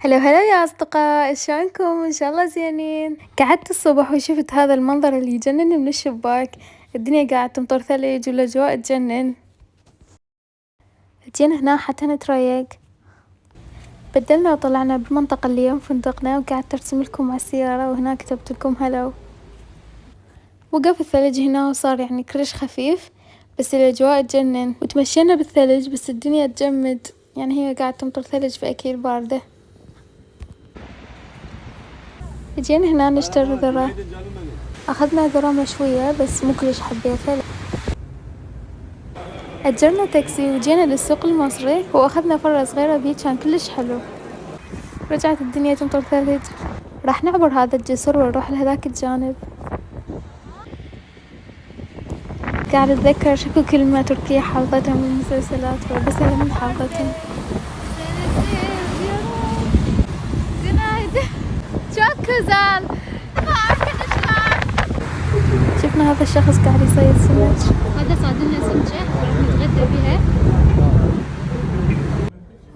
هلا هلا يا أصدقاء، شلونكم؟ إن شاء الله زينين. قعدت الصبح وشفت هذا المنظر اللي يجنن من الشباك. الدنيا قاعد تمطر ثلج والأجواء تجنن. جينا هنا حتى نتريق، بدلنا وطلعنا بالمنطقة اللي يم فندقنا، وقعدت أرسم لكم على السيارة وهنا كتبت لكم هلو. وقف الثلج هنا وصار يعني كلش خفيف، بس الأجواء تجنن. وتمشينا بالثلج بس الدنيا تجمد، يعني هي قاعد تمطر ثلج فأكيد باردة. جينا هنا نشتري ذرة، أخذنا ذرة مشوية بس مو كلش حبيتها. أجرنا تاكسي وجينا للسوق المصري وأخذنا فرة صغيرة بيه، كان كلش حلو. رجعت الدنيا تمطر ثلج، راح نعبر هذا الجسر ونروح لهذاك الجانب. قاعد أتذكر شكو كلمة تركية حافظتها من المسلسلات ولبسها من حافظتها. çok güzel. Arkadaşlar. شفنا هذا الشخص قاعد يصيد سمك. هذا صادلنا سمكة وراح نتغدى بها.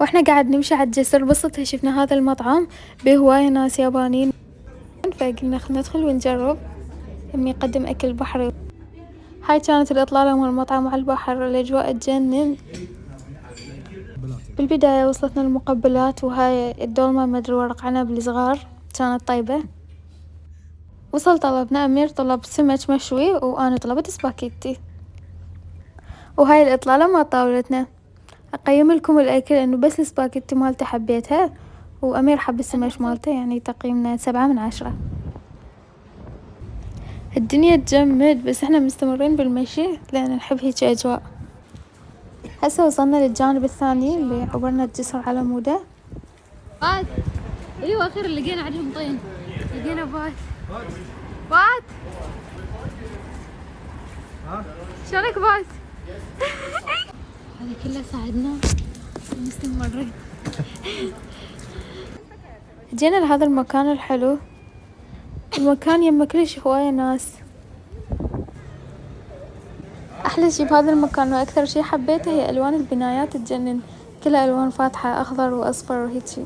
واحنا قاعد نمشي على الجسر بسطها شفنا هذا المطعم بهواية ناس يابانيين، فقلنا خلنا ندخل ونجرب. يقدم أكل بحري. هاي كانت الإطلالة مال المطعم على البحر، الأجواء تجنن. بالبداية وصلتنا المقبلات، وهاي الدولمة مدري ورق عنب الصغار كانت طيبة. وصل طلبنا، أمير طلب سمك مشوي وأنا طلبت سباكيتي. وهاي الإطلالة مال طاولتنا. أقيم لكم الأكل إنه بس السباكيتي مالته حبيتها، وأمير حب السمك مالته، يعني تقييمنا 7/10. الدنيا تجمد بس احنا مستمرين بالمشي لأن نحب هيك أجواء. هسه وصلنا للجانب الثاني اللي عبرنا الجسر على موده. بات. ايوه اخيرا لقينا عندهم طين. لقينا بات. بات. شلونك بات؟ هذا كله ساعدنا مستمرين. جينا لهذا المكان الحلو، المكان يمه كلش هواية ناس. أحلى شي بهذا المكان وأكثر شي حبيته هي ألوان البنايات تجنن، كلها ألوان فاتحة، أخضر وأصفر وهيجي.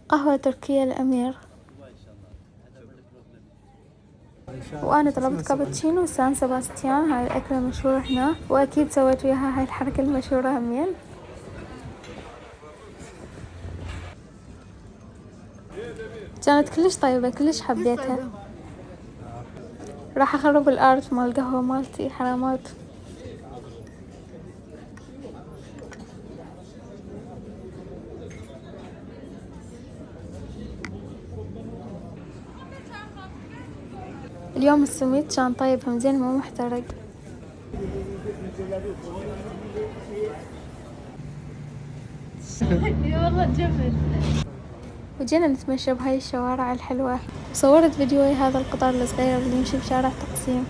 قهوة تركية الأمير. وأنا طلبت كابتشينو سان سباستيان، هاي الأكلة مشهورة هنا، وأكيد سويت وياها هاي الحركة المشهورة همين. كانت كلش طيبة، كلش حبيتها. راح أخرب الأرض مال القهوة مالتي، حرامات. اليوم السميد كان طيب هم زين، مو محترق. يا والله تجمل. وجينا نتمشى بهاي الشوارع الحلوة، وصورت فيديوي هذا القطار الصغير اللي يمشي بشارع تقسيم.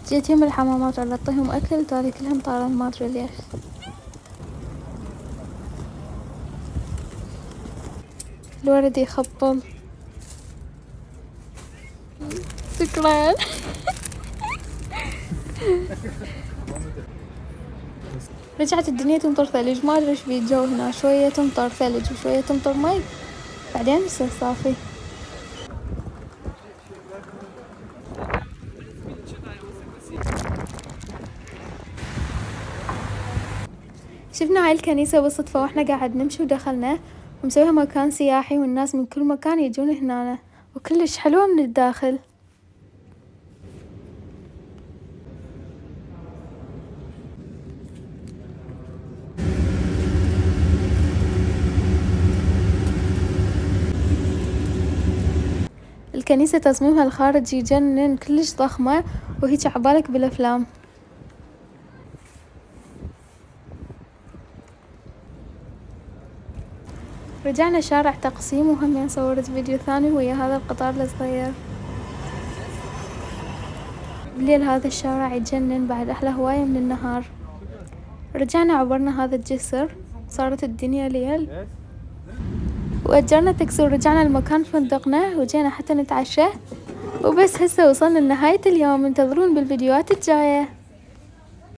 جيت يم الحمامات ولا اعطيهم اكل، تالي كلهم طارن ما ادري ليش. الورد يخبل. شكرا. رجعت الدنيا تمطر ثلج، ما ادري ايش بيه الجو هنا، شوية تمطر ثلج وشوية تمطر مي، بعدين يصير صافي. شفنا هاي الكنيسة بالصدفة واحنا قاعد نمشي ودخلنا، ومسويها مكان سياحي والناس من كل مكان يجون هنا، وكلش حلوة من الداخل. الكنيسة تصميمها الخارجي يجنن، كلش ضخمة وهيك عبالك بالأفلام. رجعنا شارع تقسيم، وهم صورت فيديو ثاني ويا هذا القطار الصغير. بالليل هذا الشارع يجنن، بعد أحلى هواية من النهار. رجعنا عبرنا هذا الجسر، صارت الدنيا ليل، وأجرنا تاكسي ورجعنا لمكان فندقنا، وجينا حتى نتعشى. وبس هسه وصلنا لنهاية اليوم، انتظرون بالفيديوهات الجاية.